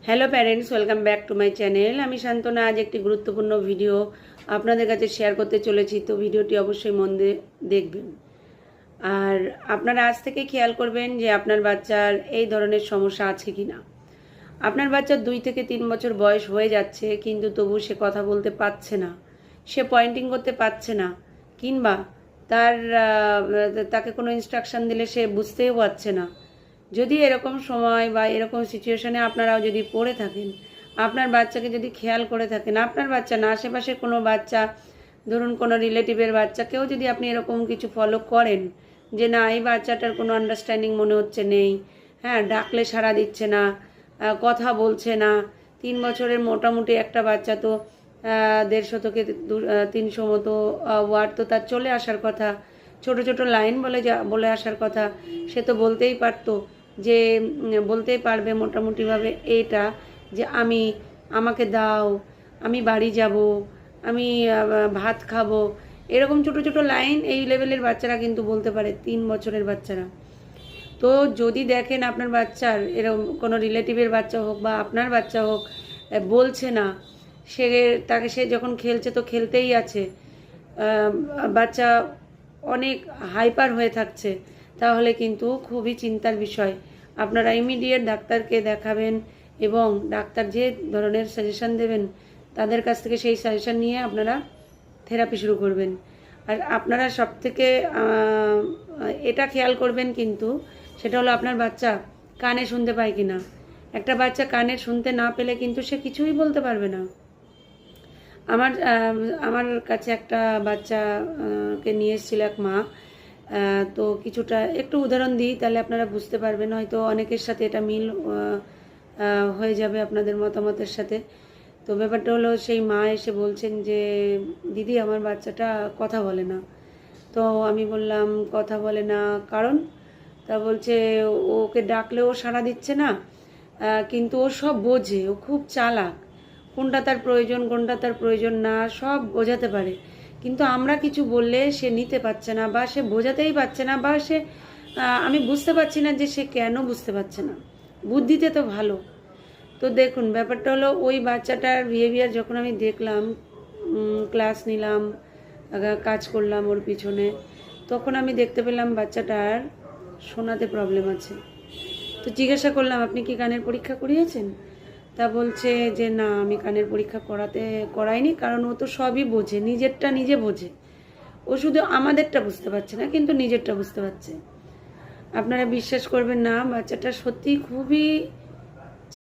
Hello parents, welcome back to my channel. আমি শান্তনা আজ একটি গুরুত্বপূর্ণ ভিডিও আপনাদের কাছে শেয়ার করতে চলেছি। তো ভিডিওটি অবশ্যই মন দিয়ে দেখবেন। আর আপনারা আজ থেকে খেয়াল করবেন যে আপনার বাচ্চার এই ধরনের সমস্যা আছে কি না। আপনার বাচ্চার 2 থেকে 3 বছর বয়স হয়ে যাচ্ছে, কিন্তু তবু সে কথা বলতে পারছে না, সে পয়েন্টিং করতে পারছে না, কিংবা তাকে কোনো ইনস্ট্রাকশন দিলে সে বুঝতেও পারছে না। যদি এরকম সময় বা এরকম সিচুয়েশনে আপনারাও যদি পড়ে থাকেন, আপনার বাচ্চাকে যদি খেয়াল করে থাকেন, আপনার বাচ্চা না, আশেপাশে কোনো বাচ্চা, ধরুন কোনো রিলেটিভের বাচ্চাকেও যদি আপনি এরকম কিছু ফলো করেন যে না, এই বাচ্চাটার কোনো আন্ডারস্ট্যান্ডিং মনে হচ্ছে নেই, হ্যাঁ, ডাকলে সাড়া দিচ্ছে না, কথা বলছে না। 3 বছরের মোটামুটি একটা বাচ্চা তো 150 থেকে 300 মতো ওয়ার্ড তো তার চলে আসার কথা, ছোট ছোট লাইন বলে আসার কথা। সে তো বলতেই পারতো, যে বলতেই পারবে মোটামুটিভাবে এটা, যে আমাকে দাও, আমি বাড়ি যাব, আমি ভাত খাবো, এরকম ছোট ছোট লাইন এই লেভেলের বাচ্চারা কিন্তু বলতে পারে, 3 বছরের বাচ্চারা। তো যদি দেখেন আপনার বাচ্চার এরকম কোনো রিলেটিভের বাচ্চা হোক বা আপনার বাচ্চা হোক বলছে না, সে যখন খেলছে তো খেলতেই আছে, বাচ্চা অনেক হাইপার হয়ে থাকছে, তাহলে কিন্তু খুবই চিন্তার বিষয়। আপনারা ইমিডিয়েট ডাক্তারকে দেখাবেন এবং ডাক্তার যে ধরনের সাজেশন দেবেন তাদের কাছ থেকে সেই সাজেশন নিয়ে আপনারা থেরাপি শুরু করবেন। আর আপনারা সবথেকে এটা খেয়াল করবেন কিন্তু, সেটা হলো আপনার বাচ্চা কানে শুনতে পায় কিনা। একটা বাচ্চা কানে শুনতে না পেলে কিন্তু সে কিছুই বলতে পারবে না। আমার কাছে একটা বাচ্চাকে নিয়ে এসেছিল এক মা। তো কিছুটা একটু উদাহরণ দিই, তাহলে আপনারা বুঝতে পারবেন, হয়তো অনেকের সাথে এটা মিল হয়ে যাবে আপনাদের মতামতের সাথে। তো ব্যাপারটা হলো, সেই মা এসে বলছেন যে দিদি, আমার বাচ্চাটা কথা বলে না। তো আমি বললাম কথা বলে না কারণ? তা বলছে ওকে ডাকলেও সাড়া দিচ্ছে না, কিন্তু ও সব বোঝে, ও খুব চালাক, কোনটা তার প্রয়োজন কোনটা তার প্রয়োজন না সব বোঝাতে পারে, কিন্তু আমরা কিছু বললে সে নিতে পারছে না, বা সে বোঝাতেই পারছে না, বা আমি বুঝতে পারছি না যে সে কেন বুঝতে পারছে না। বুদ্ধিতে তো ভালো। তো দেখুন, ব্যাপারটা হলো, ওই বাচ্চাটার বিহেভিয়ার যখন আমি দেখলাম, ক্লাস নিলাম, কাজ করলাম ওর পিছনে, তখন আমি দেখতে পেলাম বাচ্চাটার শোনাতে প্রবলেম আছে। তো জিজ্ঞাসা করলাম, আপনি কি কানের পরীক্ষা করিয়েছেন? তা বলছে যে না, আমি কানের পরীক্ষা করাইনি, কারণ ও তো সবই বোঝে, নিজেরটা নিজে বোঝে, ও শুধু আমাদেরটা বুঝতে পারছে না, কিন্তু নিজেরটা বুঝতে পারছে। আপনারা বিশ্বাস করবেন না, বাচ্চাটা সত্যি খুবই